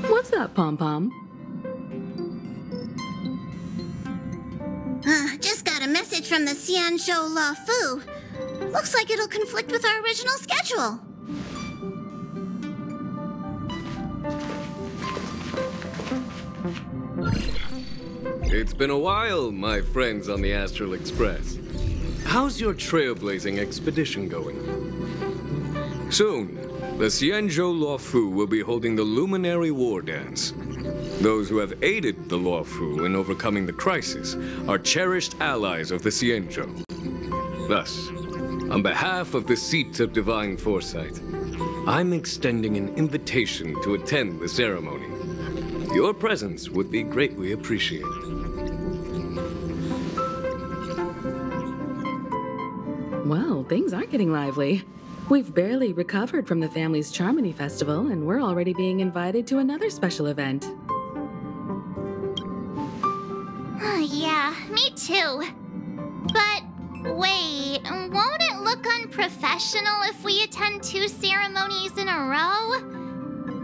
What's up, Pom-Pom? Just got a message from the Xianzhou La Fu. Looks like it'll conflict with our original schedule. It's been a while, my friends on the Astral Express. How's your trailblazing expedition going? Soon, the Xianzhou La Fu will be holding the Luminary War Dance. Those who have aided the La Fu in overcoming the crisis are cherished allies of the Xianzhou. Thus, on behalf of the Seat of Divine Foresight, I'm extending an invitation to attend the ceremony. Your presence would be greatly appreciated. Well, things aren't getting lively. We've barely recovered from the family's Charmony Festival, and we're already being invited to another special event. Yeah, me too. But wait, won't it look unprofessional if we attend 2 ceremonies in a row?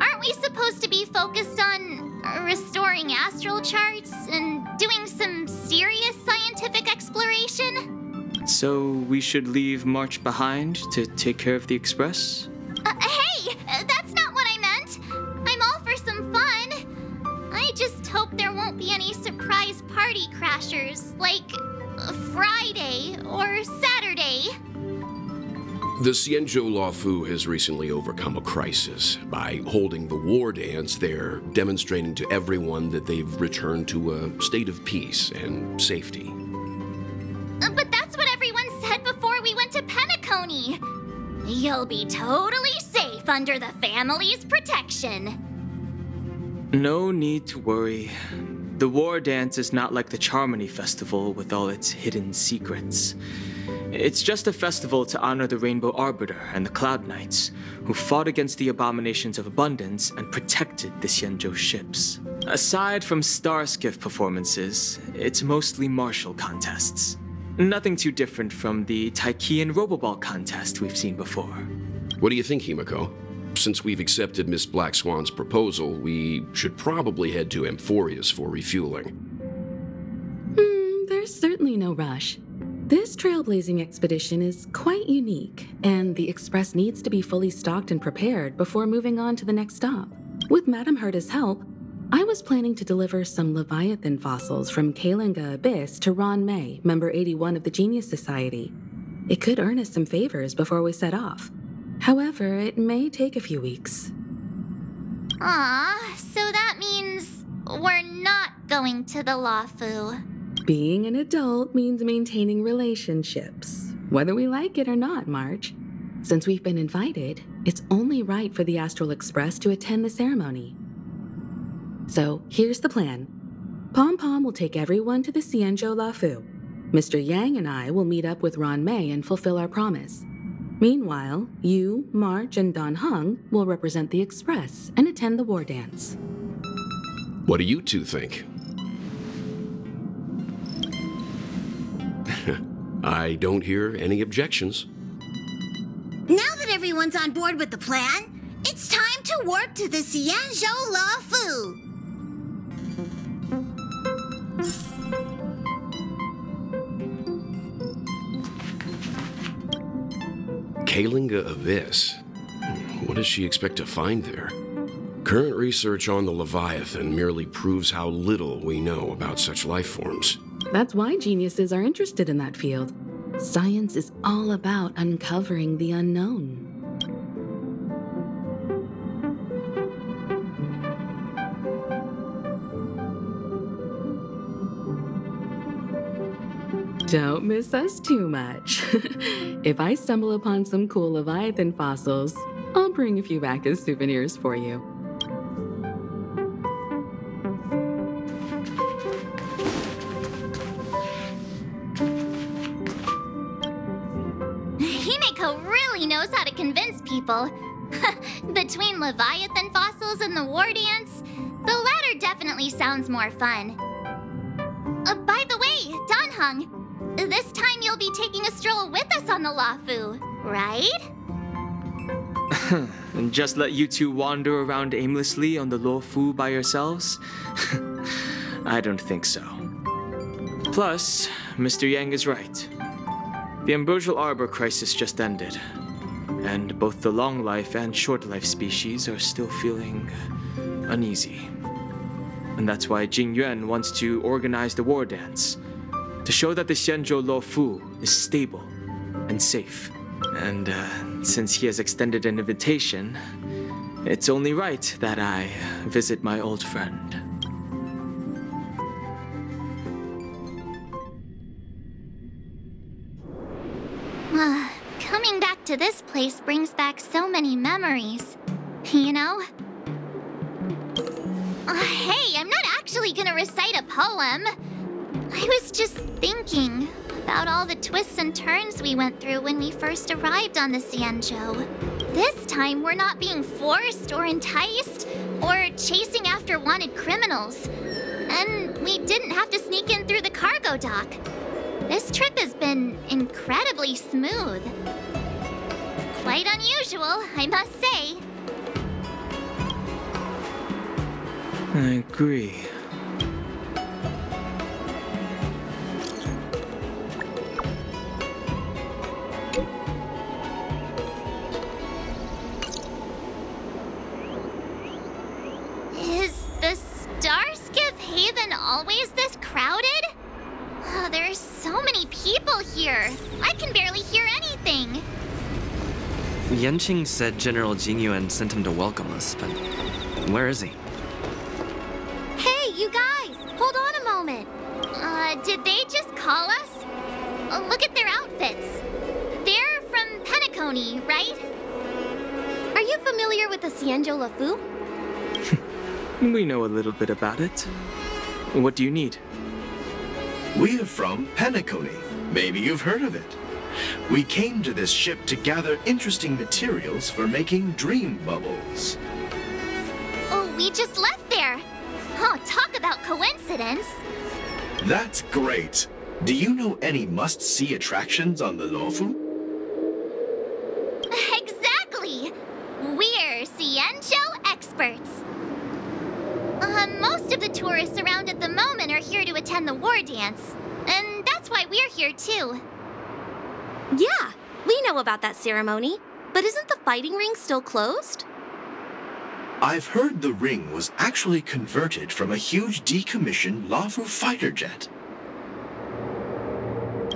Aren't we supposed to be focused on restoring astral charts and doing some serious scientific exploration? So we should leave March behind to take care of the Express? Hey, that's not what I meant. I'm all for some fun. I just hope there won't be any surprise party crashers, like Friday or Saturday. The Xianzhou La Fu has recently overcome a crisis. By holding the war dance, they're demonstrating to everyone that they've returned to a state of peace and safety. But that's what everyone said before we went to Penacony. You'll be totally safe under the family's protection. No need to worry. The war dance is not like the Charmony Festival with all its hidden secrets. It's just a festival to honor the Rainbow Arbiter and the Cloud Knights, who fought against the abominations of abundance and protected the Xianzhou ships. Aside from star skiff performances, it's mostly martial contests. Nothing too different from the Taiki and Roboball contest we've seen before. What do you think, Himiko? Since we've accepted Miss Black Swan's proposal, we should probably head to Amphorius for refueling. There's certainly no rush. This trailblazing expedition is quite unique, and the Express needs to be fully stocked and prepared before moving on to the next stop. With Madame Herta's help, I was planning to deliver some Leviathan fossils from Kalinga Abyss to Ron May, member 81 of the Genius Society. It could earn us some favors before we set off. However, it may take a few weeks. So that means we're not going to the Lafu. Being an adult means maintaining relationships, whether we like it or not, March. Since we've been invited, it's only right for the Astral Express to attend the ceremony. So here's the plan. Pom-Pom will take everyone to the Xianzhou La Fu. Mr. Yang and I will meet up with Ron May and fulfill our promise. Meanwhile, you, March, and Don Hung will represent the Express and attend the war dance. What do you two think? I don't hear any objections. Now that everyone's on board with the plan, it's time to warp to the Xianzhou La Fu. Kalinga Abyss. What does she expect to find there? Current research on the Leviathan merely proves how little we know about such life forms. That's why geniuses are interested in that field. Science is all about uncovering the unknown. Don't miss us too much. If I stumble upon some cool Leviathan fossils, I'll bring a few back as souvenirs for you. really knows how to convince people. Between Leviathan fossils and the war dance, the latter definitely sounds more fun. By the way, Danheng, this time you'll be taking a stroll with us on the Luofu, right? And just let you two wander around aimlessly on the Luofu by yourselves? I don't think so. Plus, Mr. Yang is right. The ambrosial arbor crisis just ended, and both the long life and short life species are still feeling uneasy. And that's why Jing Yuan wants to organize the war dance, to show that the Xianzhou Luofu is stable and safe. And since he has extended an invitation, it's only right that I visit my old friend. Coming back to this place brings back so many memories, you know? Hey, I'm not actually gonna recite a poem. I was just thinking about all the twists and turns we went through when we first arrived on the Xianzhou. This time, we're not being forced or enticed or chasing after wanted criminals. And we didn't have to sneak in through the cargo dock. This trip has been incredibly smooth. Quite unusual, I must say. I agree. Is the Starskiff Haven always this crowded? Oh, there's so many people here. I can barely hear anything. Yanqing said General Jingyuan sent him to welcome us, but where is he? Hey, you guys! Hold on a moment. Did they just call us? Look at their outfits. They're from Penacony, right? Are you familiar with the Xianzhou Luofu? We know a little bit about it. What do you need? We're from Penacony. Maybe you've heard of it. We came to this ship to gather interesting materials for making dream bubbles. Oh, we just left there. Oh, talk about coincidence. That's great. Do you know any must-see attractions on the Luofu? Exactly. We're Xianzhou experts. Most of the tourists around at the moment are here to attend the war dance. And that's why we're here too. Yeah, we know about that ceremony. But isn't the fighting ring still closed? I've heard the ring was actually converted from a huge decommissioned Luofu fighter jet.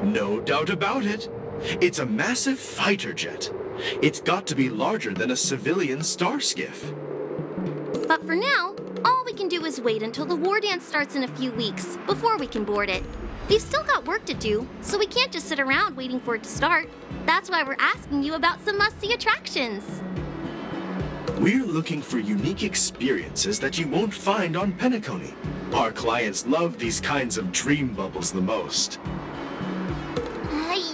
No doubt about it. It's a massive fighter jet. It's got to be larger than a civilian starskiff. But for now, all we can do is wait until the war dance starts in a few weeks before we can board it. We've still got work to do, so we can't just sit around waiting for it to start. That's why we're asking you about some must-see attractions. We're looking for unique experiences that you won't find on Penacony. Our clients love these kinds of dream bubbles the most.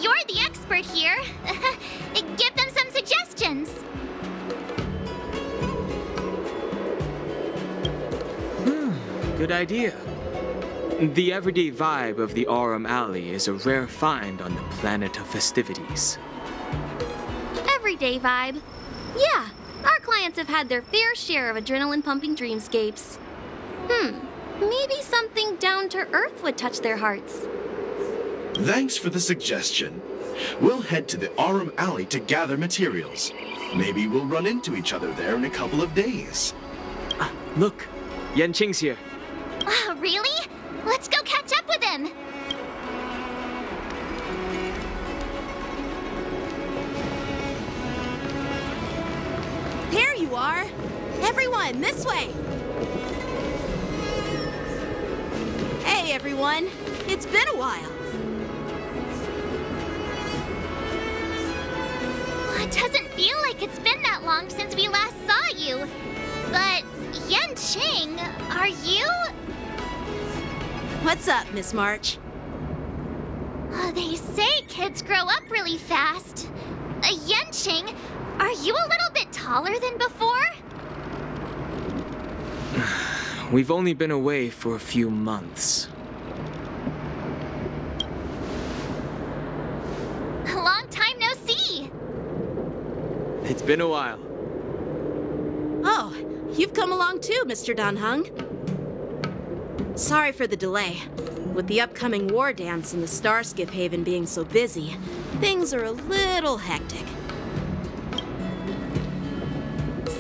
You're the expert here. Give them some suggestions. Good idea. The everyday vibe of the Aurum Alley is a rare find on the planet of festivities. Everyday vibe. Yeah, our clients have had their fair share of adrenaline-pumping dreamscapes. Maybe something down to earth would touch their hearts. Thanks for the suggestion. We'll head to the Aurum Alley to gather materials. Maybe we'll run into each other there in a couple of days. Look, Yanqing's here. Really? Let's go catch up with him. There you are. Everyone, this way. Hey, everyone. It's been a while. It doesn't feel like it's been that long since we last saw you. But, Yanqing, are you? What's up, Miss March? They say kids grow up really fast. Yenching, are you a little bit taller than before? We've only been away for a few months. Long time no see. It's been a while. Oh, you've come along too, Mr. Danheng. Sorry for the delay. With the upcoming war dance and the Starskiff Haven being so busy, things are a little hectic.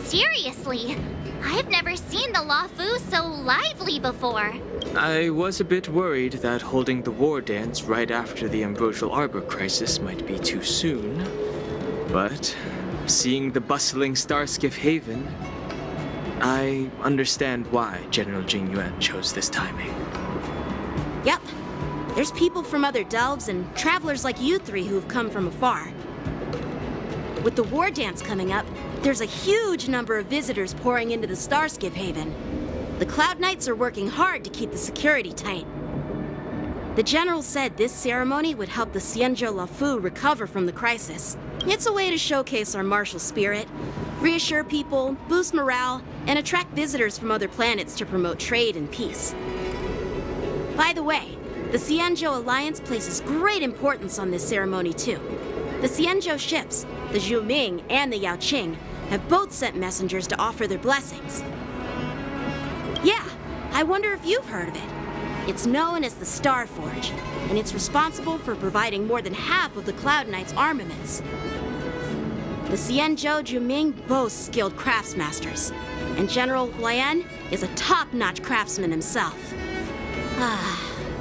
Seriously, I've never seen the Luofu so lively before. I was a bit worried that holding the war dance right after the Ambrosial Arbor crisis might be too soon. But seeing the bustling Starskiff Haven, I understand why General Jing Yuan chose this timing. Yep. There's people from other delves and travelers like you three who've come from afar. With the war dance coming up, there's a huge number of visitors pouring into the Starskiff Haven. The Cloud Knights are working hard to keep the security tight. The General said this ceremony would help the Xianzhou Luofu recover from the crisis. It's a way to showcase our martial spirit, reassure people, boost morale, and attract visitors from other planets to promote trade and peace. By the way, the Xianzhou Alliance places great importance on this ceremony too. The Xianzhou ships, the Zhuming and the Yaoqing, have both sent messengers to offer their blessings. Yeah, I wonder if you've heard of it. It's known as the Star Forge, and it's responsible for providing more than half of the Cloud Knights' armaments. The Xianzhou Zhuming boasts skilled craftsmasters, and General Huayan is a top-notch craftsman himself. Ah,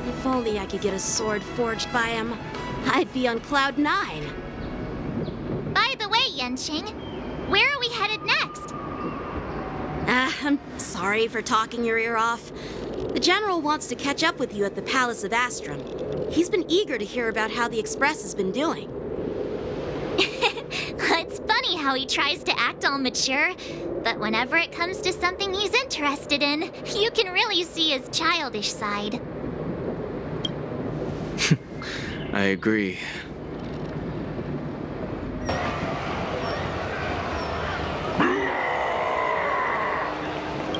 if only I could get a sword forged by him, I'd be on Cloud 9. By the way, Yenching, where are we headed next? I'm sorry for talking your ear off. The General wants to catch up with you at the Palace of Astrum. He's been eager to hear about how the Express has been doing. It's funny how he tries to act all mature, but whenever it comes to something he's interested in, you can really see his childish side. I agree.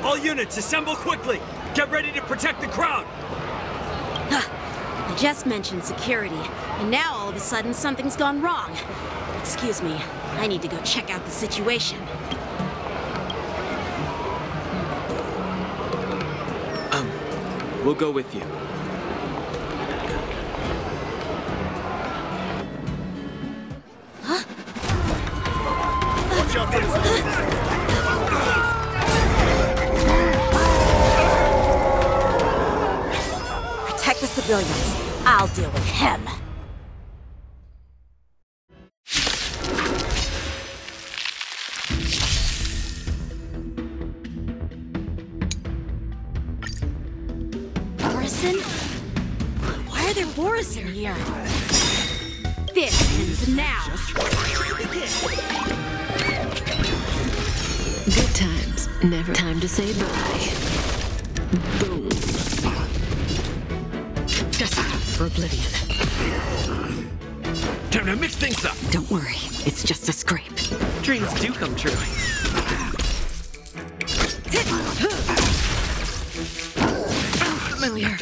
All units, assemble quickly! Get ready to protect the crowd! I just mentioned security, and now all of a sudden something's gone wrong. Excuse me, I need to go check out the situation. We'll go with you. Watch out for this! Protect the civilians. I'll deal with him. Morrison? Why are there Boris in here? This ends now. Good times. Never time to say bye. Boom. Just for oblivion. Time to mix things up! Don't worry, it's just a scrape. Dreams do come true. Familiar.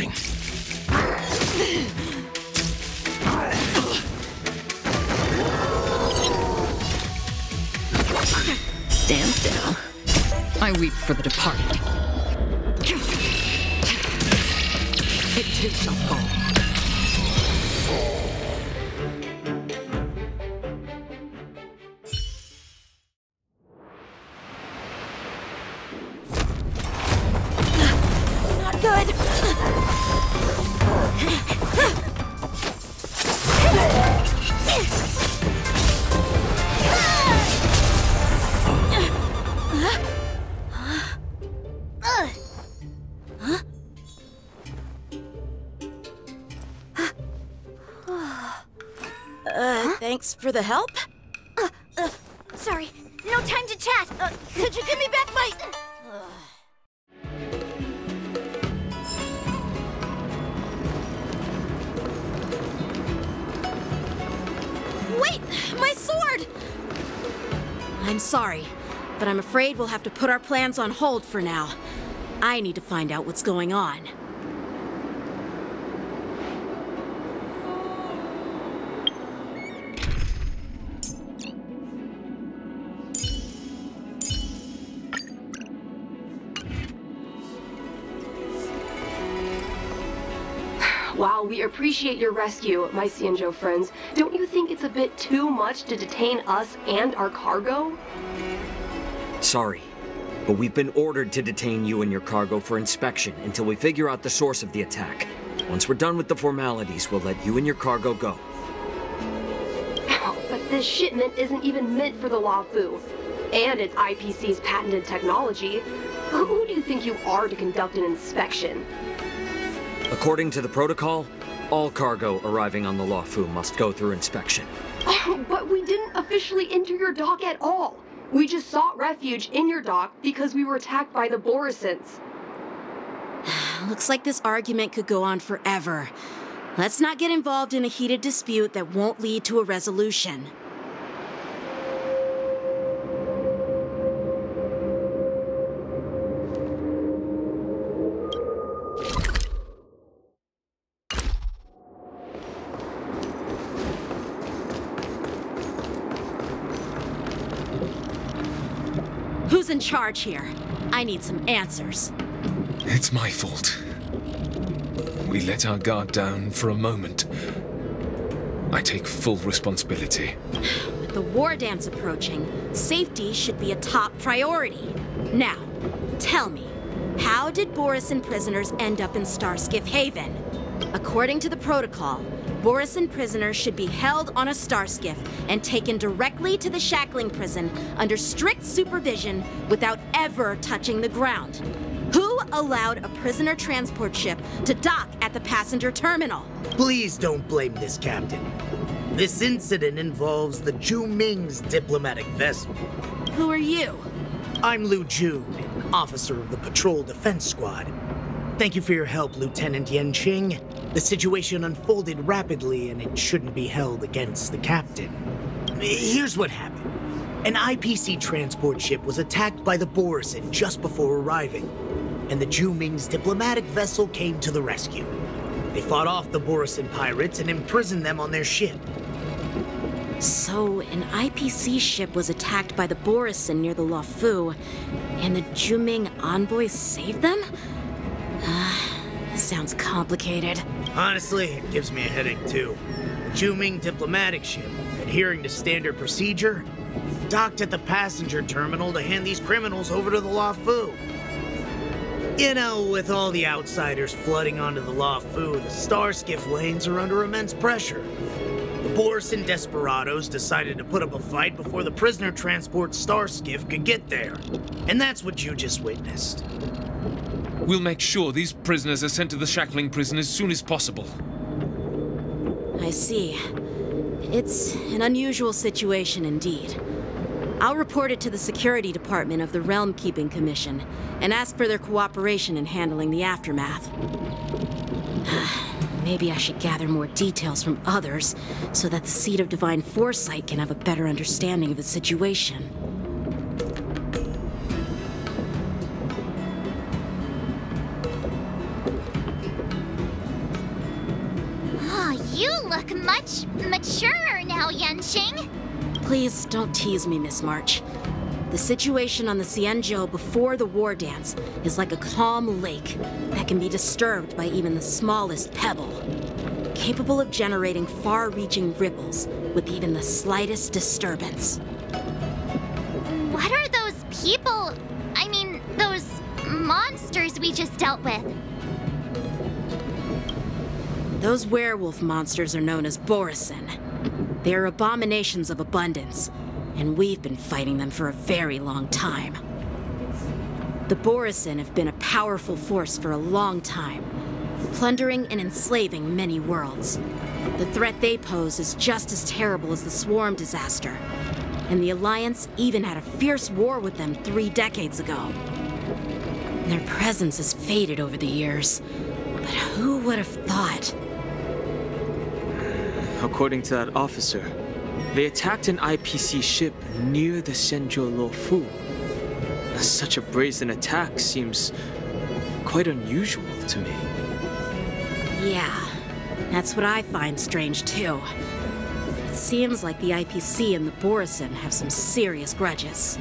Stand still. I weep for the departed. It too shall fall. Not good. Thanks for the help. Sorry, no time to chat. Could you give me back my... Wait! My sword! I'm sorry, but I'm afraid we'll have to put our plans on hold for now. I need to find out what's going on. While we appreciate your rescue, my Xianzhou friends, don't you think it's a bit too much to detain us and our cargo? Sorry, but we've been ordered to detain you and your cargo for inspection until we figure out the source of the attack. Once we're done with the formalities, we'll let you and your cargo go. But this shipment isn't even meant for the Luofu, and it's IPC's patented technology. Who do you think you are to conduct an inspection? According to the protocol, all cargo arriving on the Luofu must go through inspection. But we didn't officially enter your dock at all. We just sought refuge in your dock because we were attacked by the Borisons. Looks like this argument could go on forever. Let's not get involved in a heated dispute that won't lead to a resolution. Who's in charge here? I need some answers. It's my fault. We let our guard down for a moment. I take full responsibility. With the war dance approaching, safety should be a top priority. Now, tell me, how did Borisin prisoners end up in Starskiff Haven? According to the protocol, Borisin prisoners should be held on a Starskiff and taken directly to the shackling prison under strict supervision without ever touching the ground. Who allowed a prisoner transport ship to dock at the passenger terminal? Please don't blame this captain. This incident involves the Zhu Ming's diplomatic vessel. Who are you? I'm Lu Jun, an officer of the Patrol Defense Squad. Thank you for your help, Lieutenant Yanqing. The situation unfolded rapidly, and it shouldn't be held against the captain. Here's what happened. An IPC transport ship was attacked by the Borisin just before arriving, and the Zhu Ming's diplomatic vessel came to the rescue. They fought off the Borisin pirates and imprisoned them on their ship. So, an IPC ship was attacked by the Borisin near the Luofu, and the Zhu Ming envoys saved them? Sounds complicated. Honestly, it gives me a headache too. The Zhu Ming diplomatic ship, adhering to standard procedure, docked at the passenger terminal to hand these criminals over to the Luofu. You know, with all the outsiders flooding onto the Luofu, the Starskiff lanes are under immense pressure. The Borisin desperados decided to put up a fight before the prisoner transport Starskiff could get there. And that's what you just witnessed. We'll make sure these prisoners are sent to the shackling prison as soon as possible. I see. It's an unusual situation indeed. I'll report it to the security department of the Realm Keeping Commission and ask for their cooperation in handling the aftermath. Maybe I should gather more details from others so that the Seat of Divine Foresight can have a better understanding of the situation. You look much maturer now, Yanqing. Please don't tease me, Miss March. The situation on the Xianzhou before the war dance is like a calm lake that can be disturbed by even the smallest pebble, capable of generating far-reaching ripples with even the slightest disturbance. What are those people? I mean, those monsters we just dealt with? Those werewolf monsters are known as Borisin. They are abominations of abundance, and we've been fighting them for a very long time. The Borisin have been a powerful force for a long time, plundering and enslaving many worlds. The threat they pose is just as terrible as the Swarm disaster, and the Alliance even had a fierce war with them 3 decades ago. Their presence has faded over the years, but who would have thought? According to that officer, They attacked an IPC ship near the Xianzhou Luofu. Such a brazen attack seems quite unusual to me. Yeah, that's what I find strange too. It seems like the IPC and the Borison have some serious grudges.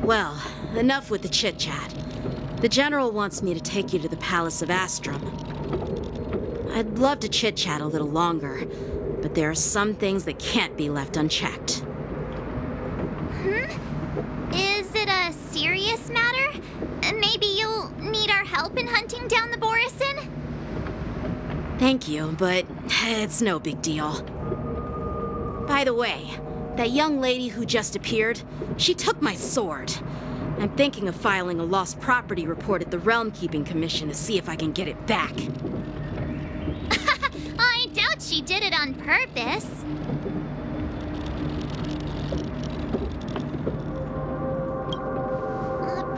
Well, enough with the chit-chat. The General wants me to take you to the Palace of Astrum. I'd love to chit-chat a little longer, but there are some things that can't be left unchecked. Is it a serious matter? Maybe you'll need our help in hunting down the Borison? Thank you, but it's no big deal. By the way, that young lady who just appeared, she took my sword. I'm thinking of filing a lost property report at the Realm Keeping Commission to see if I can get it back. I doubt she did it on purpose.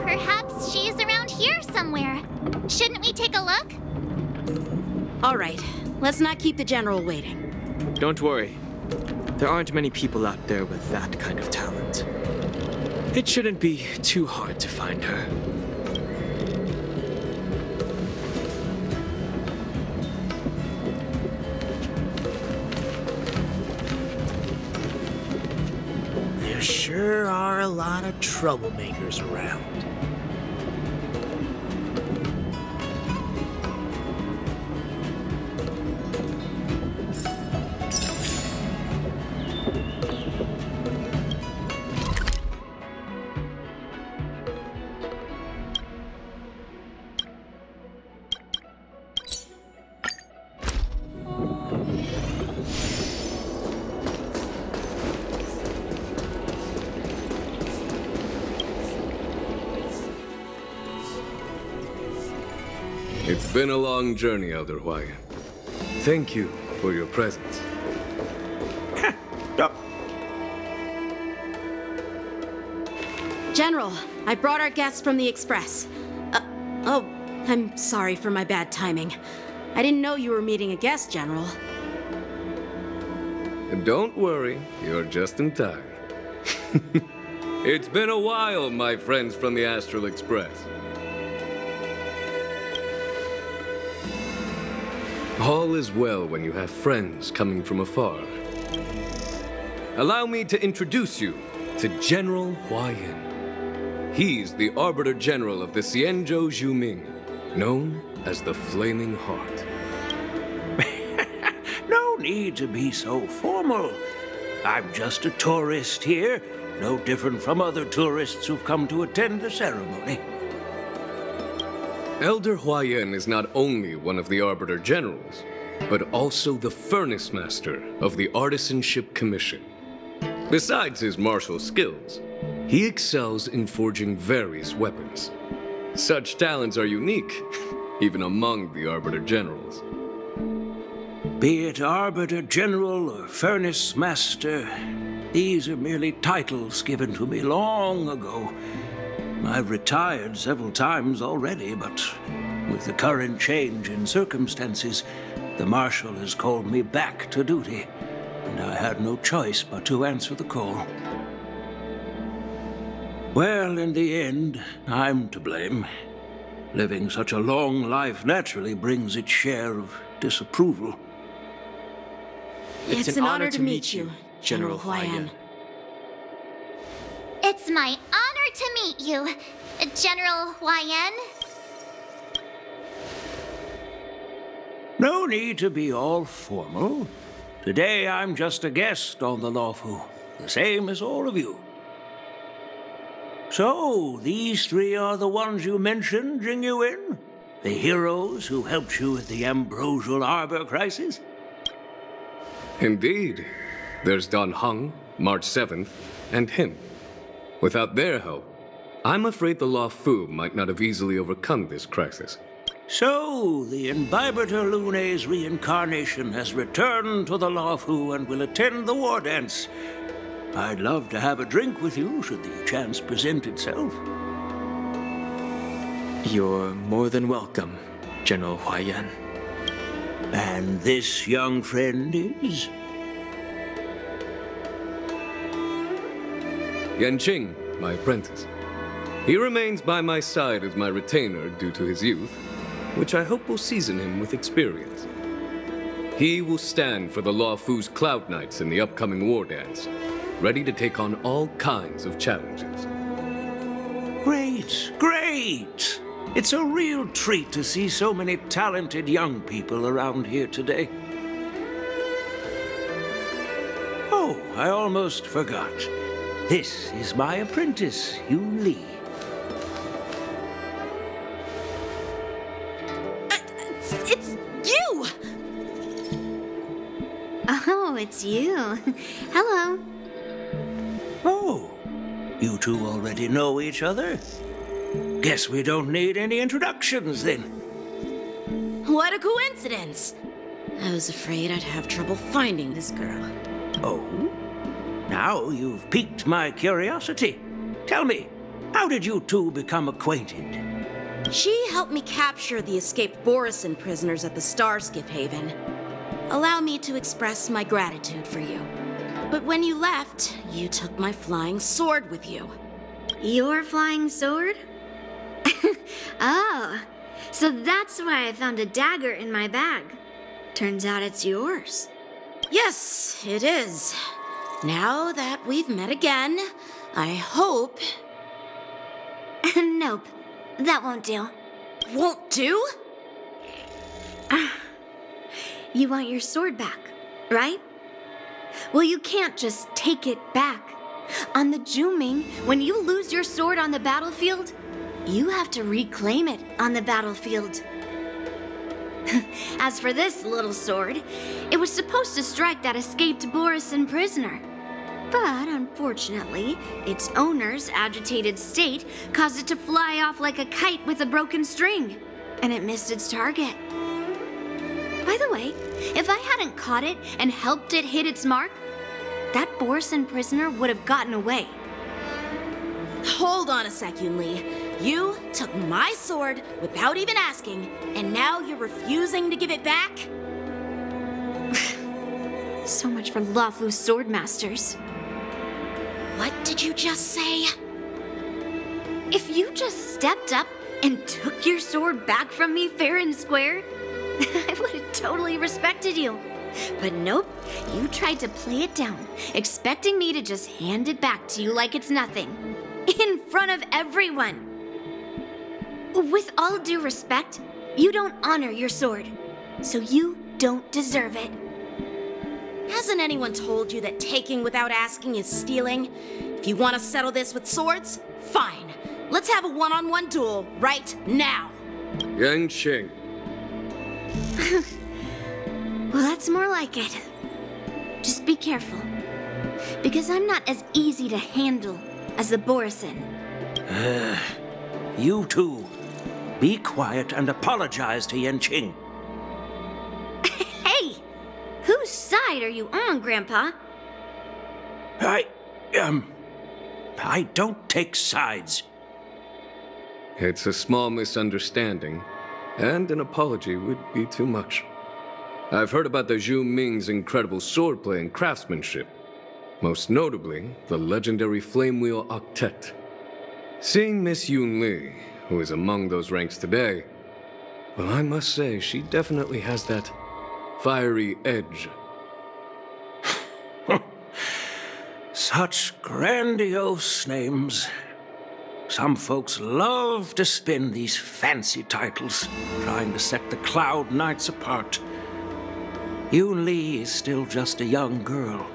Perhaps she's around here somewhere. Shouldn't we take a look? All right, let's not keep the General waiting. Don't worry. There aren't many people out there with that kind of talent. It shouldn't be too hard to find her. There sure are a lot of troublemakers around. It's been a long journey, Elder Huayan. Thank you for your presence. General, I brought our guests from the Express. Oh, I'm sorry for my bad timing. I didn't know you were meeting a guest, General. Don't worry, you're just in time. It's been a while, my friends from the Astral Express. All is well when you have friends coming from afar. Allow me to introduce you to General Huayan. He's the Arbiter General of the Xianzhou Zhuming, known as the Flaming Heart. No need to be so formal. I'm just a tourist here, no different from other tourists who've come to attend the ceremony. Elder Huayan is not only one of the Arbiter Generals, but also the Furnace Master of the Artisanship Commission. Besides his martial skills, he excels in forging various weapons. Such talents are unique, even among the Arbiter Generals. Be it Arbiter General or Furnace Master, these are merely titles given to me long ago. I've retired several times already, but with the current change in circumstances, the Marshal has called me back to duty, and I had no choice but to answer the call. Well, in the end, I'm to blame. Living such a long life naturally brings its share of disapproval. It's an honor to meet you, General Huayan. It's my honor to meet you, General Huayan. No need to be all formal. Today I'm just a guest on the Luofu, the same as all of you. So, these three are the ones you mentioned, Jingyuin? The heroes who helped you with the Ambrosial Arbor crisis? Indeed. There's Don Hung, March 7th, and him. Without their help, I'm afraid the Luofu might not have easily overcome this crisis. So, the Imbibitor Lune's reincarnation has returned to the Luofu and will attend the war dance. I'd love to have a drink with you should the chance present itself. You're more than welcome, General Huayan. And this young friend is? Yanqing, my apprentice. He remains by my side as my retainer due to his youth, which I hope will season him with experience. He will stand for the Law Fu's Cloud Knights in the upcoming war dance, ready to take on all kinds of challenges. Great, great! It's a real treat to see so many talented young people around here today. Oh, I almost forgot. This is my apprentice, Yoon Lee. It's you! Oh, it's you. Hello. Oh, you two already know each other? Guess we don't need any introductions then. What a coincidence! I was afraid I'd have trouble finding this girl. Oh? Now you've piqued my curiosity. Tell me, how did you two become acquainted? She helped me capture the escaped Borison prisoners at the Starskiff Haven. Allow me to express my gratitude for you. But when you left, you took my flying sword with you. Your flying sword? Oh, so that's why I found a dagger in my bag. Turns out it's yours. Yes, it is. Now that we've met again, I hope... Nope, that won't do. Won't do? You want your sword back, right? Well, you can't just take it back. On the Juming, when you lose your sword on the battlefield, you have to reclaim it on the battlefield. As for this little sword, it was supposed to strike that escaped Borison prisoner. But unfortunately, its owner's agitated state caused it to fly off like a kite with a broken string, and it missed its target. By the way, if I hadn't caught it and helped it hit its mark, that Borison prisoner would have gotten away. Hold on a sec, Yoon Lee. You took my sword without even asking, and now you're refusing to give it back? So much for Lafu's sword masters. What did you just say? If you just stepped up and took your sword back from me fair and square, I would have totally respected you. But nope, you tried to play it down, expecting me to just hand it back to you like it's nothing. In front of everyone. With all due respect, you don't honor your sword, so you don't deserve it. Hasn't anyone told you that taking without asking is stealing? If you want to settle this with swords, fine. Let's have a one-on-one duel right now. Yanqing. Well, that's more like it. Just be careful, because I'm not as easy to handle as the Borison. You two, be quiet and apologize to Yanqing. Hey! Whose side are you on, Grandpa? I don't take sides. It's a small misunderstanding, and an apology would be too much. I've heard about the Zhu Ming's incredible swordplay and craftsmanship, most notably the legendary Flame Wheel Octet. Seeing Miss Yoon Lee, who is among those ranks today, well, I must say she definitely has that fiery edge. Such grandiose names. Some folks love to spin these fancy titles, trying to set the Cloud Knights apart. Yoon Lee is still just a young girl,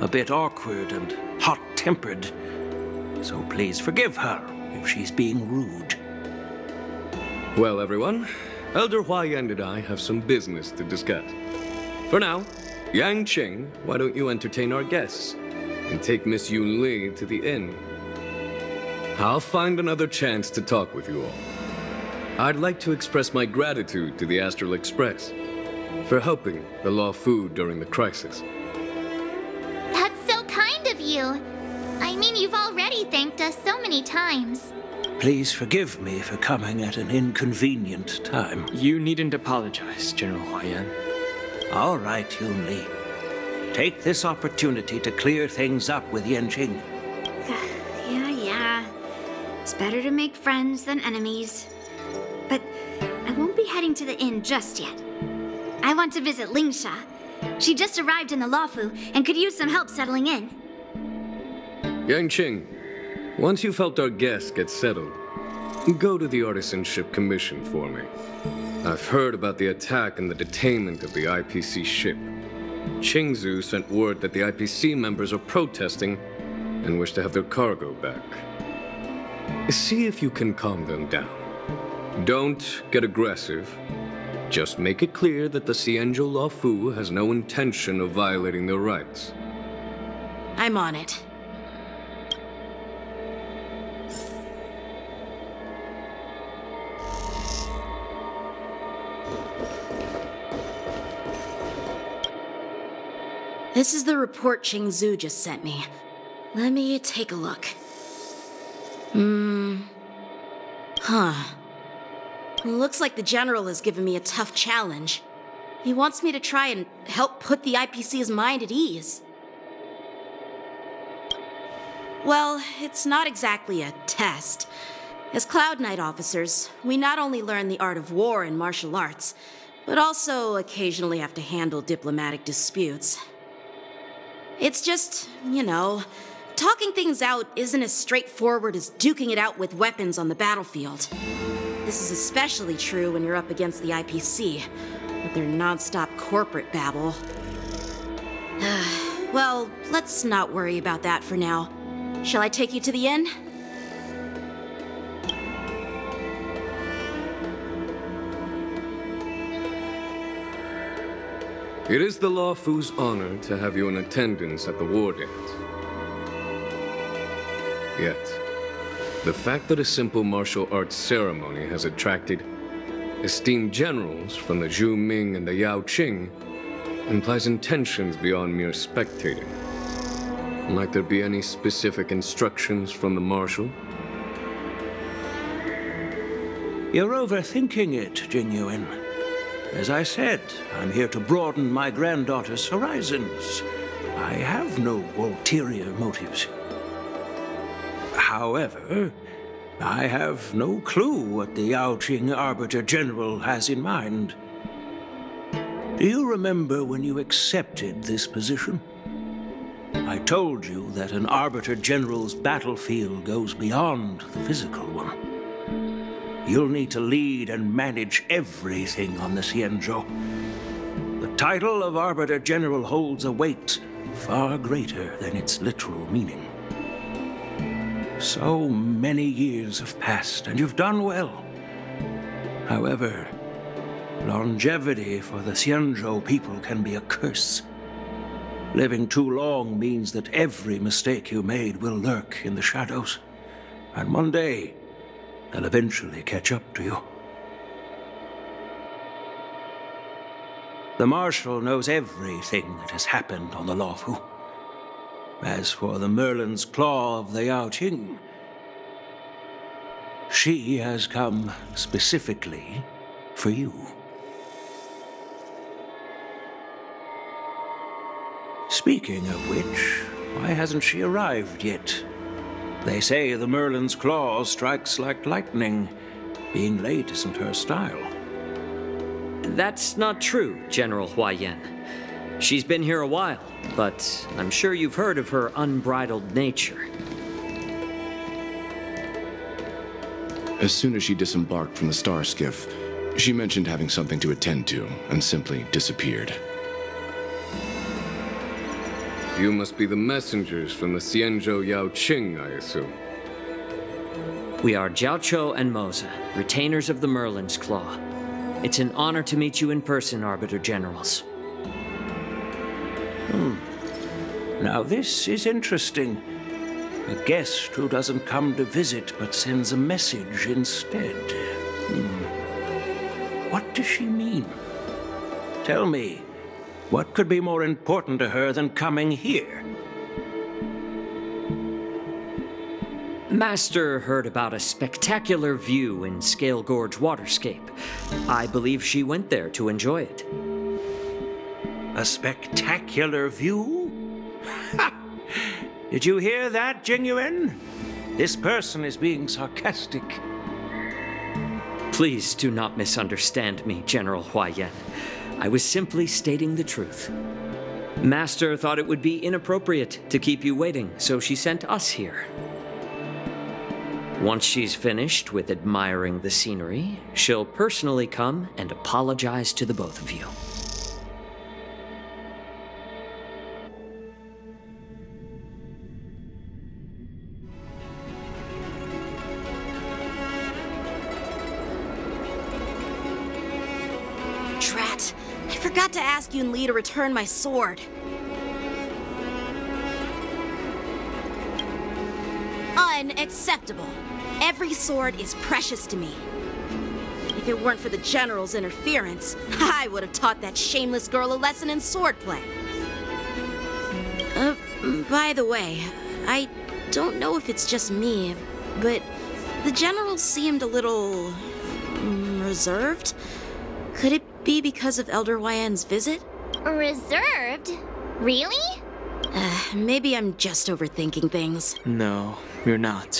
a bit awkward and hot-tempered, so please forgive her if she's being rude. Well, everyone, Elder Huayan and I have some business to discuss. For now, Yanqing, why don't you entertain our guests and take Miss Yoon Lee to the inn? I'll find another chance to talk with you all. I'd like to express my gratitude to the Astral Express for helping the Law Fu during the crisis. That's so kind of you. I mean, you've already thanked us so many times. Please forgive me for coming at an inconvenient time. You needn't apologize, General Huayan. All right, Yoon Lee. Take this opportunity to clear things up with Yanqing. It's better to make friends than enemies. But I won't be heading to the inn just yet. I want to visit Lingsha. She just arrived in the Luofu and could use some help settling in. Yangqing, once you've helped our guests get settled, go to the Artisanship Commission for me. I've heard about the attack and the detainment of the IPC ship. Qingzu sent word that the IPC members are protesting and wish to have their cargo back. See if you can calm them down. Don't get aggressive. Just make it clear that the Xianzhou Luofu has no intention of violating their rights. I'm on it. This is the report Qingzu just sent me. Let me take a look. Looks like the General has given me a tough challenge. He wants me to try and help put the IPC's mind at ease. Well, it's not exactly a test. As Cloud Knight officers, we not only learn the art of war and martial arts, but also occasionally have to handle diplomatic disputes. It's just, you know, talking things out isn't as straightforward as duking it out with weapons on the battlefield. This is especially true when you're up against the IPC, with their non-stop corporate babble. Well, let's not worry about that for now. Shall I take you to the inn? It is the Luofu's honor to have you in attendance at the war dance. Yet, the fact that a simple martial arts ceremony has attracted esteemed generals from the Zhu Ming and the Yao Qing implies intentions beyond mere spectating. Might there be any specific instructions from the Marshal? You're overthinking it, Jingyuan. As I said, I'm here to broaden my granddaughter's horizons. I have no ulterior motives. However, I have no clue what the Yao Qing Arbiter General has in mind. Do you remember when you accepted this position? I told you that an Arbiter General's battlefield goes beyond the physical one. You'll need to lead and manage everything on the Xianzhou. The title of Arbiter General holds a weight far greater than its literal meaning. So many years have passed, and you've done well. However, longevity for the Xianzhou people can be a curse. Living too long means that every mistake you made will lurk in the shadows. And one day, they'll eventually catch up to you. The Marshal knows everything that has happened on the Luofu. As for the Merlin's Claw of the Yao Qing, she has come specifically for you. Speaking of which, why hasn't she arrived yet? They say the Merlin's Claw strikes like lightning. Being late isn't her style. That's not true, General Huayan. She's been here a while, but I'm sure you've heard of her unbridled nature. As soon as she disembarked from the star skiff, she mentioned having something to attend to and simply disappeared. You must be the messengers from the Xianzhou Yao Qing, I assume. We are Jiaoqiu and Moza, retainers of the Merlin's Claw. It's an honor to meet you in person, Arbiter Generals. Now this is interesting. A guest who doesn't come to visit but sends a message instead. What does she mean? Tell me, what could be more important to her than coming here? Master heard about a spectacular view in Scale Gorge Waterscape. I believe she went there to enjoy it. A spectacular view? Did you hear that, Jingyuan? This person is being sarcastic. Please do not misunderstand me, General Huaiyan. I was simply stating the truth. Master thought it would be inappropriate to keep you waiting, so she sent us here. Once she's finished with admiring the scenery, she'll personally come and apologize to the both of you. Drat, I forgot to ask Yun Li to return my sword. Unacceptable. Every sword is precious to me. If it weren't for the General's interference, I would have taught that shameless girl a lesson in swordplay. By the way, I don't know if it's just me, but the General seemed a little reserved. Could it be because of Elder Huaiyan's visit? Reserved? Really? Maybe I'm just overthinking things. No, you're not.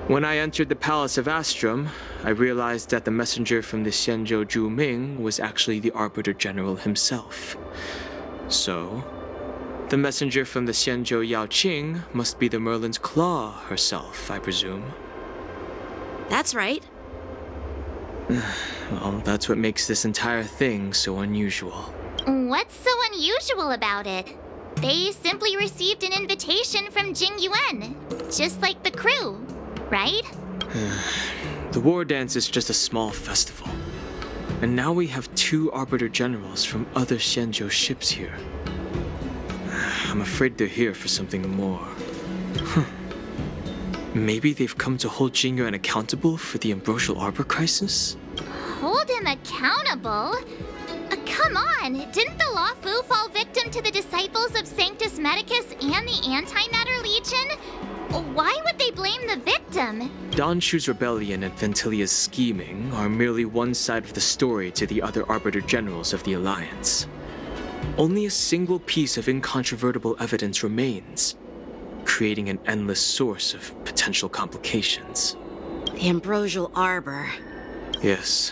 When I entered the Palace of Astrum, I realized that the messenger from the Xianzhou Zhu Ming was actually the Arbiter General himself. So, the messenger from the Xianzhou Yao Qing must be the Merlin's Claw herself, I presume. That's right. Well, that's what makes this entire thing so unusual. What's so unusual about it? They simply received an invitation from Jing Yuan, just like the crew, right? The war dance is just a small festival. And now we have 2 Arbiter Generals from other Xianzhou ships here. I'm afraid they're here for something more. Maybe they've come to hold Jing Yuan accountable for the Ambrosial Arbor crisis? Hold him accountable? Come on! Didn't the Luofu fall victim to the disciples of Sanctus Medicus and the Antimatter Legion? Why would they blame the victim? Don Shu's rebellion and Ventilia's scheming are merely one side of the story to the other Arbiter Generals of the Alliance. Only a single piece of incontrovertible evidence remains, creating an endless source of potential complications. The Ambrosial Arbor. Yes.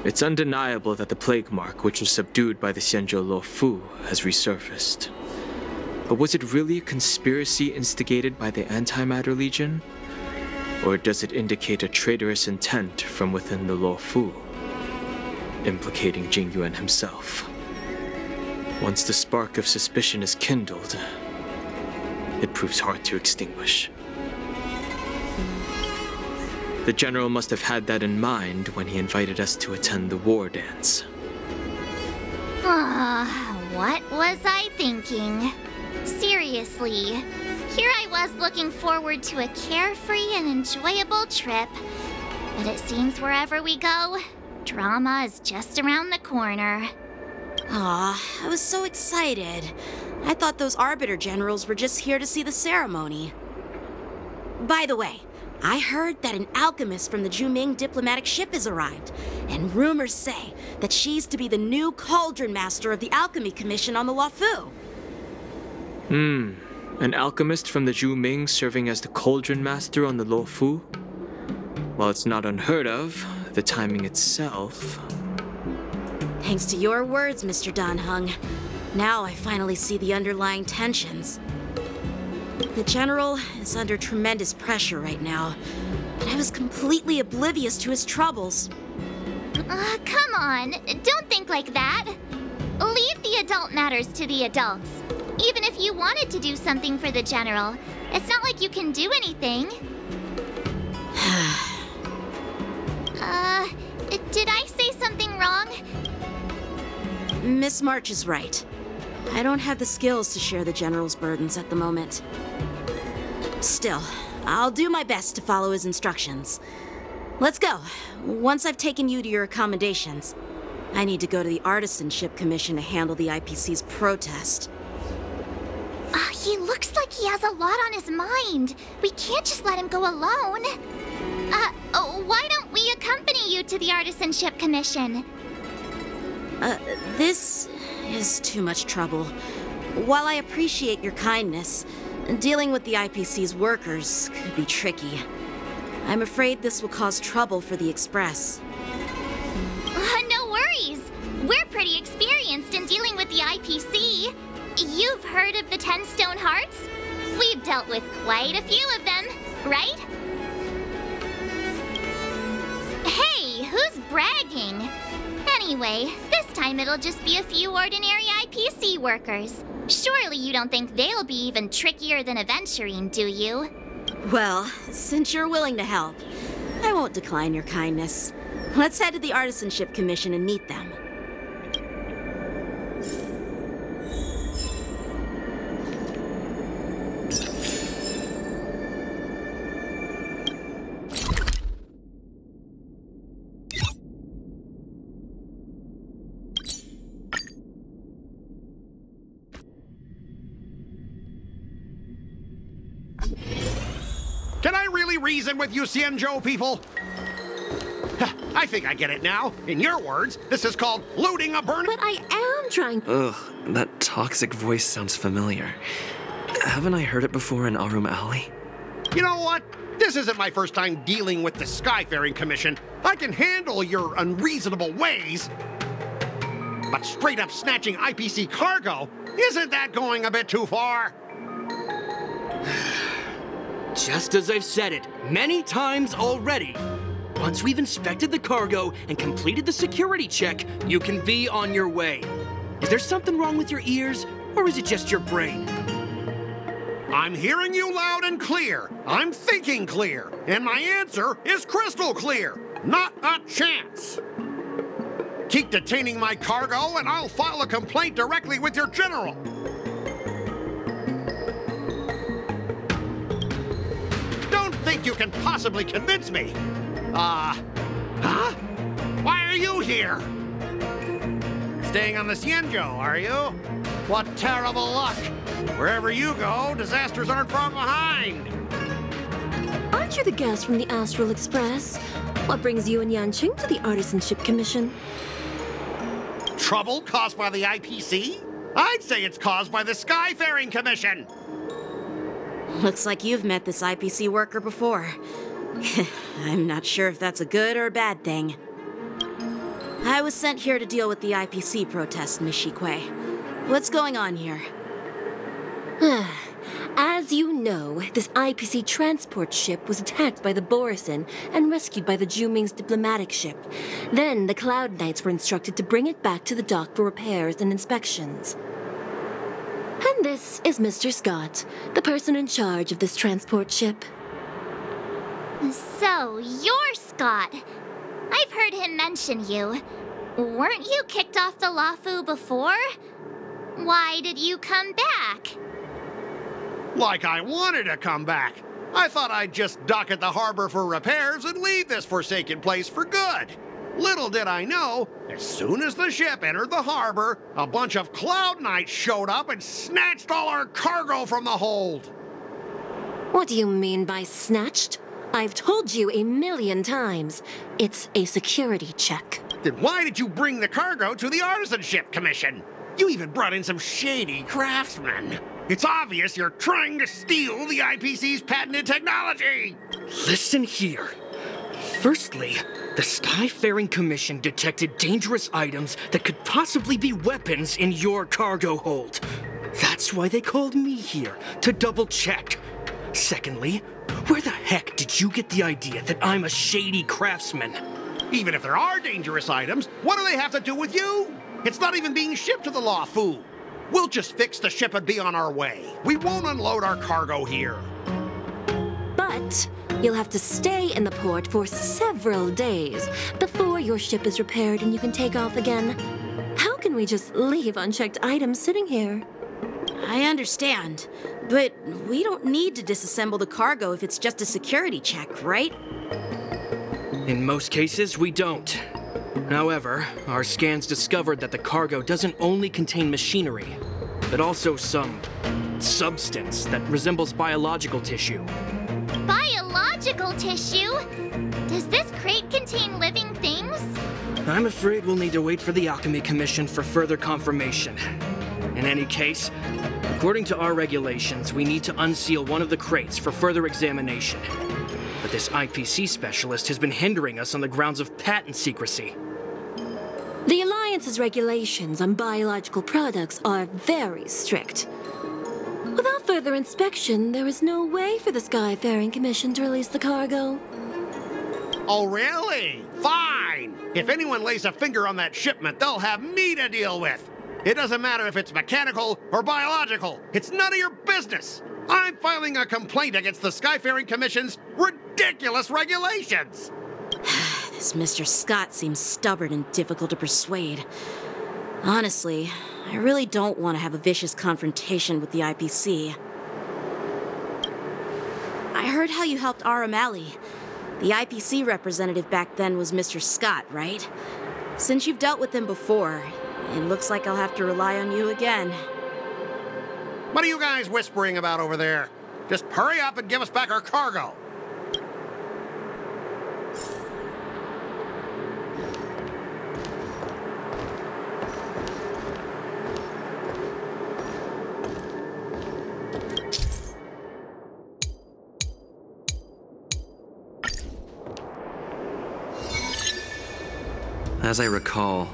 It's undeniable that the plague mark, which was subdued by the Xianzhou Luofu, has resurfaced. But was it really a conspiracy instigated by the Antimatter Legion? Or does it indicate a traitorous intent from within the Luofu, implicating Jing Yuan himself? Once the spark of suspicion is kindled, it proves hard to extinguish. The General must have had that in mind when he invited us to attend the war dance. What was I thinking? Seriously, here I was looking forward to a carefree and enjoyable trip. But it seems wherever we go, drama is just around the corner. Aw, I was so excited. I thought those Arbiter Generals were just here to see the ceremony. By the way, I heard that an alchemist from the Zhuming diplomatic ship has arrived, and rumors say that she's to be the new Cauldron Master of the Alchemy Commission on the Luofu. An alchemist from the Zhuming serving as the Cauldron Master on the Luofu? While it's not unheard of, the timing itself... Thanks to your words, Mr. Dan Heng. Now I finally see the underlying tensions. The General is under tremendous pressure right now, but I was completely oblivious to his troubles. Come on, don't think like that. Leave the adult matters to the adults. Even if you wanted to do something for the General, it's not like you can do anything. Did I say something wrong? Miss March is right. I don't have the skills to share the General's burdens at the moment. Still, I'll do my best to follow his instructions. Let's go. Once I've taken you to your accommodations, I need to go to the Artisanship Commission to handle the IPC's protest. He looks like he has a lot on his mind. We can't just let him go alone. Why don't we accompany you to the Artisanship Commission? This is too much trouble. While I appreciate your kindness, Dealing with the IPC's workers could be tricky. I'm afraid this will cause trouble for the Express. No worries. We're pretty experienced in dealing with the IPC. You've heard of the 10 Stone Hearts? We've dealt with quite a few of them, right? Hey, who's bragging? Anyway, this time it'll just be a few ordinary IPC workers. Surely you don't think they'll be even trickier than Aventurine, do you? Well, since you're willing to help, I won't decline your kindness. Let's head to the Artisanship Commission and meet them. Can I really reason with you Xianzhou people? I think I get it now. In your words, this is called looting a burn. But I am trying. Ugh, that toxic voice sounds familiar. Haven't I heard it before in Arum Alley? You know what? This isn't my first time dealing with the Skyfaring Commission. I can handle your unreasonable ways. But straight up snatching IPC cargo, isn't that going a bit too far? Just as I've said it many times already. Once we've inspected the cargo and completed the security check, you can be on your way. Is there something wrong with your ears, or is it just your brain? I'm hearing you loud and clear. I'm thinking clear. And my answer is crystal clear. Not a chance. Keep detaining my cargo, and I'll file a complaint directly with your general. Don't think you can possibly convince me. Huh? Why are you here? Staying on the Xianzhou, are you? What terrible luck. Wherever you go, disasters aren't far behind. Aren't you the guest from the Astral Express? What brings you and Yanqing to the Artisanship Commission? Trouble caused by the IPC? I'd say it's caused by the Skyfaring Commission. Looks like you've met this IPC worker before. I'm not sure if that's a good or a bad thing. I was sent here to deal with the IPC protest, Miss Shikui. What's going on here? As you know, this IPC transport ship was attacked by the Borisin and rescued by the Juming's diplomatic ship. Then the Cloud Knights were instructed to bring it back to the dock for repairs and inspections. And this is Mr. Scott, the person in charge of this transport ship. So, you're Scott. I've heard him mention you. Weren't you kicked off the Luofu before? Why did you come back? Like I wanted to come back. I thought I'd just dock at the harbor for repairs and leave this forsaken place for good. Little did I know, as soon as the ship entered the harbor, a bunch of Cloud Knights showed up and snatched all our cargo from the hold. What do you mean by snatched? I've told you 1,000,000 times. It's a security check. Then why did you bring the cargo to the Artisanship Commission? You even brought in some shady craftsmen. It's obvious you're trying to steal the IPC's patented technology. Listen here. Firstly, the Skyfaring Commission detected dangerous items that could possibly be weapons in your cargo hold. That's why they called me here, to double check. Secondly, where the heck did you get the idea that I'm a shady craftsman? Even if there are dangerous items, what do they have to do with you? It's not even being shipped to the Luofu. We'll just fix the ship and be on our way. We won't unload our cargo here. But you'll have to stay in the port for several days before your ship is repaired and you can take off again. How can we just leave unchecked items sitting here? I understand, but we don't need to disassemble the cargo if it's just a security check, right? In most cases, we don't. However, our scans discovered that the cargo doesn't only contain machinery, but also some substance that resembles biological tissue. Biological tissue? Does this crate contain living things? I'm afraid we'll need to wait for the Alchemy Commission for further confirmation. In any case, according to our regulations, we need to unseal one of the crates for further examination. But this IPC specialist has been hindering us on the grounds of patent secrecy. The Alliance's regulations on biological products are very strict. Without further inspection, there is no way for the Skyfaring Commission to release the cargo. Oh, really? Fine! If anyone lays a finger on that shipment, they'll have me to deal with. It doesn't matter if it's mechanical or biological. It's none of your business. I'm filing a complaint against the Skyfaring Commission's ridiculous regulations. This Mr. Scott seems stubborn and difficult to persuade. Honestly, I really don't want to have a vicious confrontation with the IPC. I heard how you helped R. O'Malley. The IPC representative back then was Mr. Scott, right? Since you've dealt with him before, it looks like I'll have to rely on you again. What are you guys whispering about over there? Just hurry up and give us back our cargo. As I recall,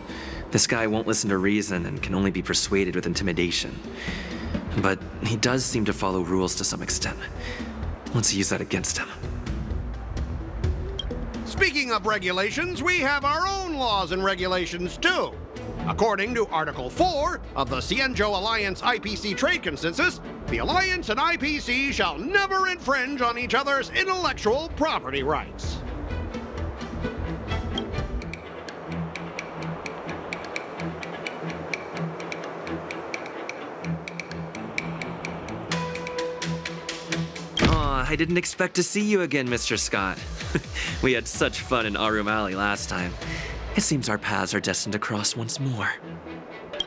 this guy won't listen to reason and can only be persuaded with intimidation. But he does seem to follow rules to some extent. Let's use that against him. Speaking of regulations, we have our own laws and regulations too. According to Article 4 of the Cienjo Alliance IPC Trade Consensus, the Alliance and IPC shall never infringe on each other's intellectual property rights. I didn't expect to see you again, Mr. Scott. We had such fun in Arumali last time. It seems our paths are destined to cross once more.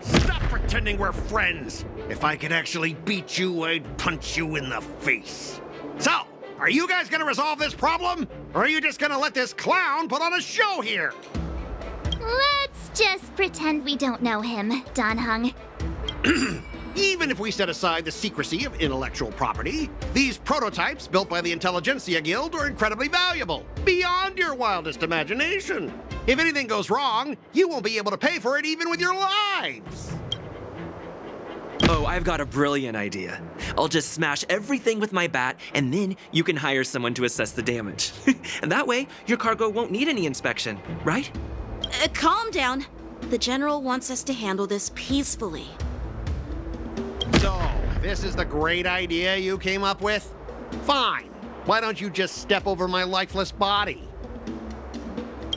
Stop pretending we're friends! If I could actually beat you, I'd punch you in the face. So, are you guys gonna resolve this problem? Or are you just gonna let this clown put on a show here? Let's just pretend we don't know him, Don Hung. Even if we set aside the secrecy of intellectual property, these prototypes built by the Intelligentsia Guild are incredibly valuable, beyond your wildest imagination. If anything goes wrong, you won't be able to pay for it even with your lives. Oh, I've got a brilliant idea. I'll just smash everything with my bat, and then you can hire someone to assess the damage. And that way, your cargo won't need any inspection, right? Calm down. The General wants us to handle this peacefully. So, this is the great idea you came up with? Fine. Why don't you just step over my lifeless body?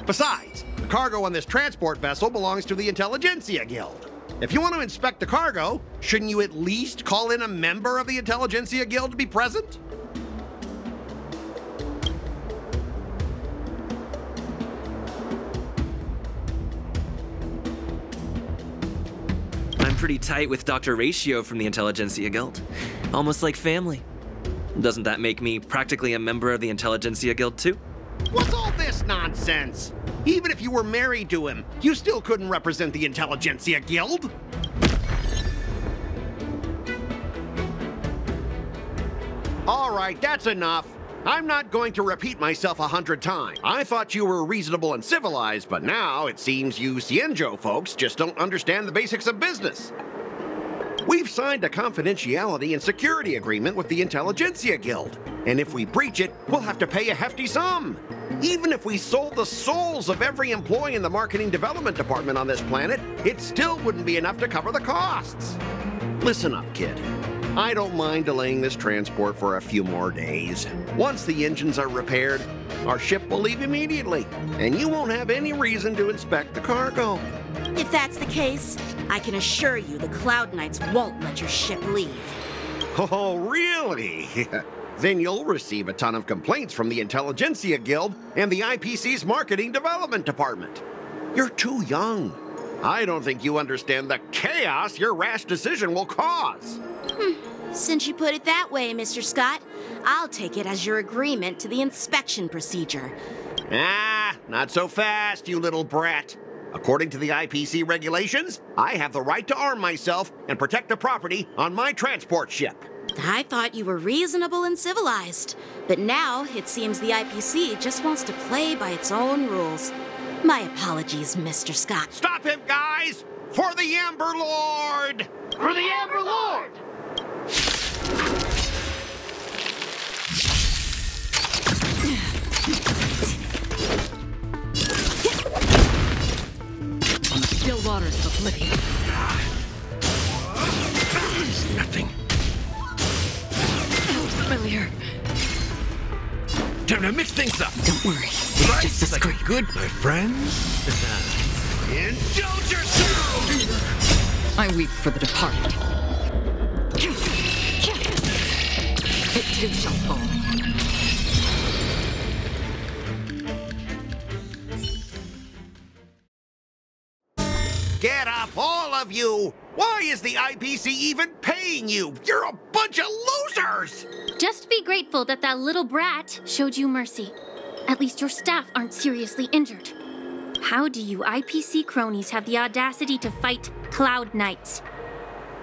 Besides, the cargo on this transport vessel belongs to the Intelligentsia Guild. If you want to inspect the cargo, shouldn't you at least call in a member of the Intelligentsia Guild to be present? I'm pretty tight with Dr. Ratio from the Intelligentsia Guild. Almost like family. Doesn't that make me practically a member of the Intelligentsia Guild too? What's all this nonsense? Even if you were married to him, you still couldn't represent the Intelligentsia Guild. All right, that's enough. I'm not going to repeat myself 100 times. I thought you were reasonable and civilized, but now it seems you Cienjo folks just don't understand the basics of business. We've signed a confidentiality and security agreement with the Intelligentsia Guild, and if we breach it, we'll have to pay a hefty sum. Even if we sold the souls of every employee in the marketing development department on this planet, it still wouldn't be enough to cover the costs. Listen up, kid. I don't mind delaying this transport for a few more days. Once the engines are repaired, our ship will leave immediately, and you won't have any reason to inspect the cargo. If that's the case, I can assure you the Cloud Knights won't let your ship leave. Oh, really? Then you'll receive a ton of complaints from the Intelligentsia Guild and the IPC's Marketing Development Department. You're too young. I don't think you understand the chaos your rash decision will cause. Since you put it that way, Mr. Scott, I'll take it as your agreement to the inspection procedure. Ah, not so fast, you little brat. According to the IPC regulations, I have the right to arm myself and protect the property on my transport ship. I thought you were reasonable and civilized, but now it seems the IPC just wants to play by its own rules. My apologies, Mr. Scott. Stop him, guys! For the Amber Lord! For the Amber Lord! On the still waters of oblivion. It's nothing. Familiar. Time to mix things up. Don't worry. It's just a scream. Good, my friends. Indulge yourself! I weep for the departed. It too shall fall. Get up, all of you! Why is the IPC even paying you? You're a bunch of losers! Just be grateful that that little brat showed you mercy. At least your staff aren't seriously injured. How do you IPC cronies have the audacity to fight Cloud Knights?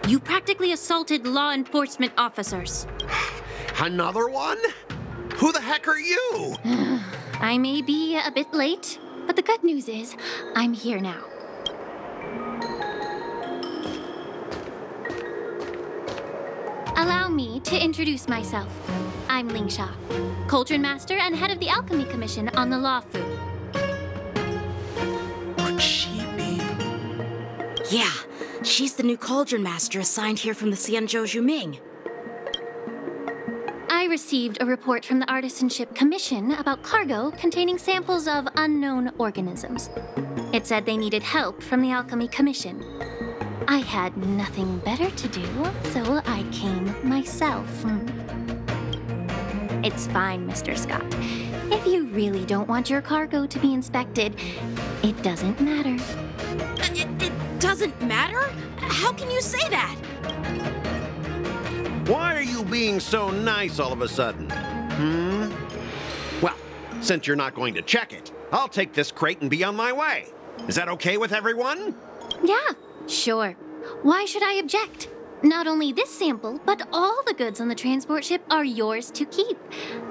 You practically assaulted law enforcement officers. Another one? Who the heck are you? I may be a bit late, but the good news is I'm here now. Allow me to introduce myself. I'm Lingsha, Cauldron Master and head of the Alchemy Commission on the Lawfu. Could she be? Yeah, she's the new Cauldron Master assigned here from the Xianzhou Juming. I received a report from the Artisanship Commission about cargo containing samples of unknown organisms. It said they needed help from the Alchemy Commission. I had nothing better to do, so I came myself. It's fine, Mr. Scott. If you really don't want your cargo to be inspected, it doesn't matter. It doesn't matter? How can you say that? Why are you being so nice all of a sudden? Well, since you're not going to check it, I'll take this crate and be on my way. Is that okay with everyone? Yeah, sure. Why should I object? Not only this sample, but all the goods on the transport ship are yours to keep.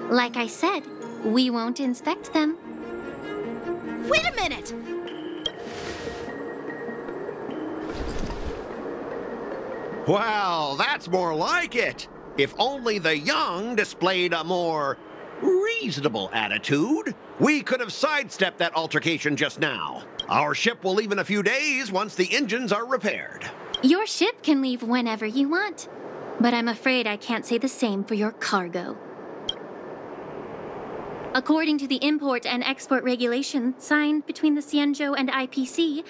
Like I said, we won't inspect them. Wait a minute! Well, that's more like it. If only the young displayed a more reasonable attitude, we could have sidestepped that altercation just now. Our ship will leave in a few days once the engines are repaired. Your ship can leave whenever you want, but I'm afraid I can't say the same for your cargo. According to the import and export regulation signed between the Xianzhou and IPC,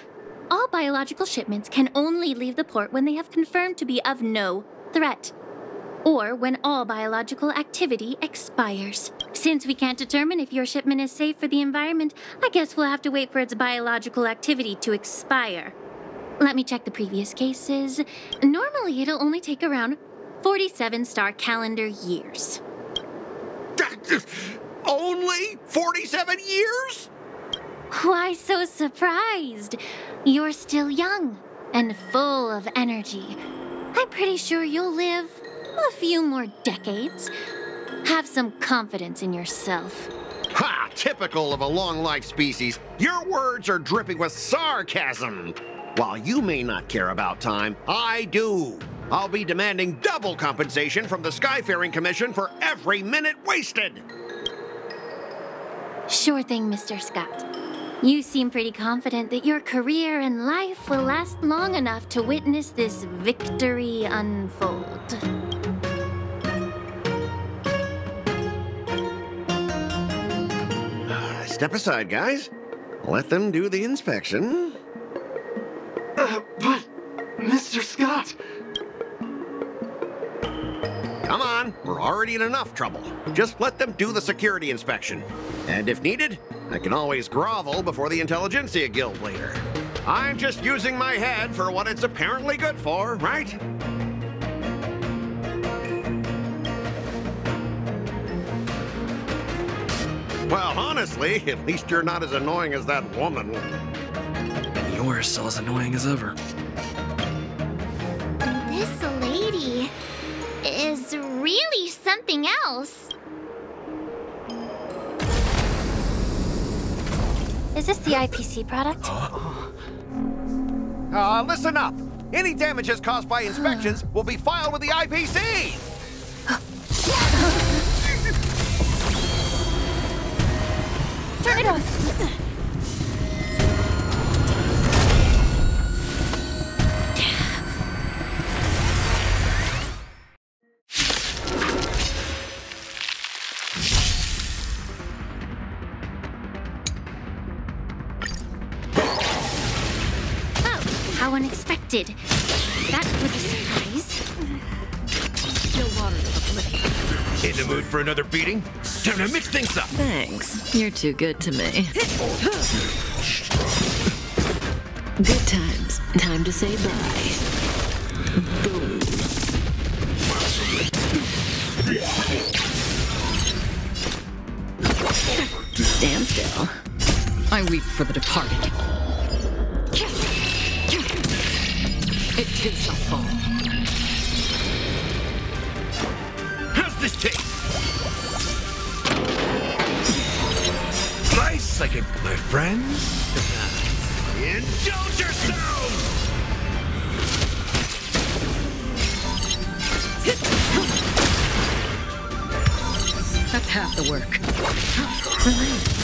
all biological shipments can only leave the port when they have confirmed to be of no threat, or when all biological activity expires. Since we can't determine if your shipment is safe for the environment, I guess we'll have to wait for its biological activity to expire. Let me check the previous cases. Normally, it'll only take around 47 star calendar years. Only 47 years? Why so surprised? You're still young and full of energy. I'm pretty sure you'll live a few more decades. Have some confidence in yourself. Ha! Typical of a long-life species. Your words are dripping with sarcasm. While you may not care about time, I do. I'll be demanding double compensation from the Skyfaring Commission for every minute wasted. Sure thing, Mr. Scott. You seem pretty confident that your career and life will last long enough to witness this victory unfold. Step aside, guys. Let them do the inspection. But, Mr. Scott... Come on, we're already in enough trouble. Just let them do the security inspection. And if needed, I can always grovel before the Intelligentsia Guild later. I'm just using my head for what it's apparently good for, right? Well, honestly, at least you're not as annoying as that woman. And we're still as annoying as ever. This lady is really something else. Is this the IPC product? Listen up. Any damages caused by inspections will be filed with the IPC. Turn it off. How unexpected. That was a surprise. No water to the blade. In the mood for another beating? Time to mix things up. Thanks. You're too good to me. Good times. Time to say bye. Boom. Stand still. I weep for the departed. It too shall fall. How's this taste? Nice, I can, my friends. Indulge yourselves! That's half the work. Relax.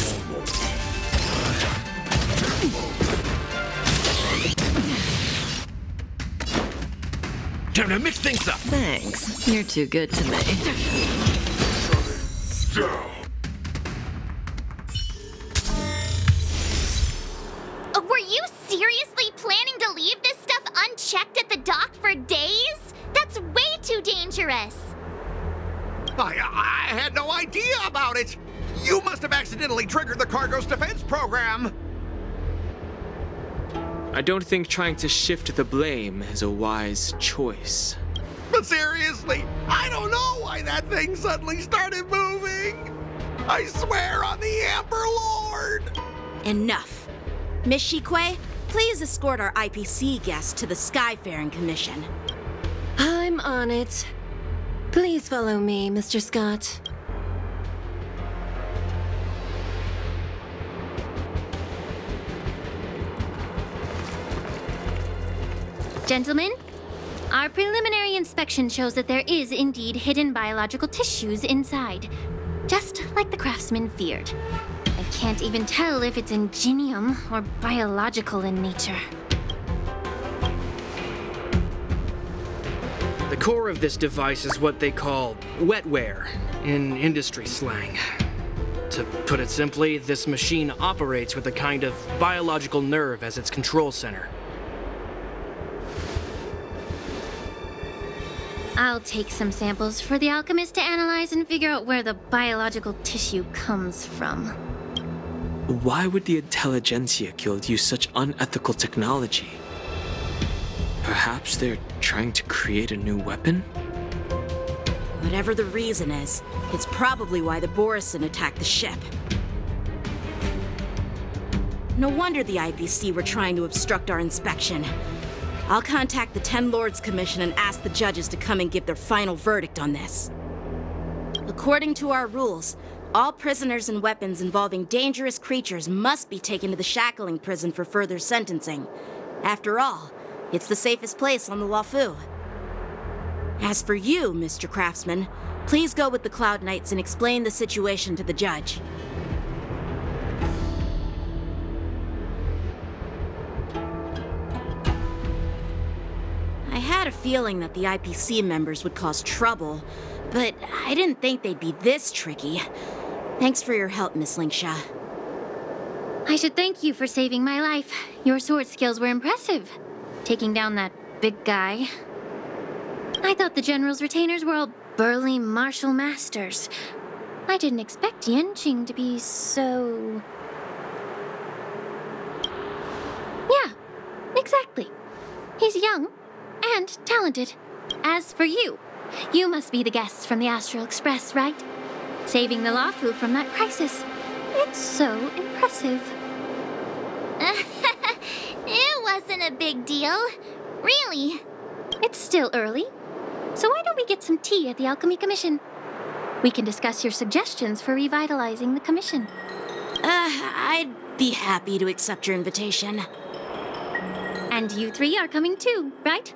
Time to mix things up. Thanks. You're too good to me. Were you seriously planning to leave this stuff unchecked at the dock for days? That's way too dangerous. I had no idea about it. You must have accidentally triggered the cargo's defense program. I don't think trying to shift the blame is a wise choice. But seriously, I don't know why that thing suddenly started moving. I swear on the Amber Lord. Enough. Miss Shikwe, please escort our IPC guest to the Skyfaring Commission. I'm on it. Please follow me, Mr. Scott. Gentlemen, our preliminary inspection shows that there is indeed hidden biological tissues inside, just like the craftsman feared. I can't even tell if it's ingenium or biological in nature. The core of this device is what they call wetware in industry slang. To put it simply, this machine operates with a kind of biological nerve as its control center. I'll take some samples for the alchemist to analyze and figure out where the biological tissue comes from. Why would the intelligentsia guild use such unethical technology? Perhaps they're trying to create a new weapon? Whatever the reason is, it's probably why the Borison attacked the ship. No wonder the IPC were trying to obstruct our inspection. I'll contact the Ten Lords Commission and ask the judges to come and give their final verdict on this. According to our rules, all prisoners and weapons involving dangerous creatures must be taken to the shackling prison for further sentencing. After all, it's the safest place on the Wafu. As for you, Mr. Craftsman, please go with the Cloud Knights and explain the situation to the judge. I had a feeling that the IPC members would cause trouble, but I didn't think they'd be this tricky. Thanks for your help, Miss Lingsha. I should thank you for saving my life. Your sword skills were impressive. Taking down that big guy. I thought the General's retainers were all burly martial masters. I didn't expect Yenqing to be so... Yeah, exactly. He's young and talented. As for you, you must be the guests from the Astral Express, right? Saving the Lafu from that crisis. It's so impressive. Ew, wasn't a big deal. Really. It's still early. So why don't we get some tea at the Alchemy Commission? We can discuss your suggestions for revitalizing the commission. I'd be happy to accept your invitation. And you three are coming too, right?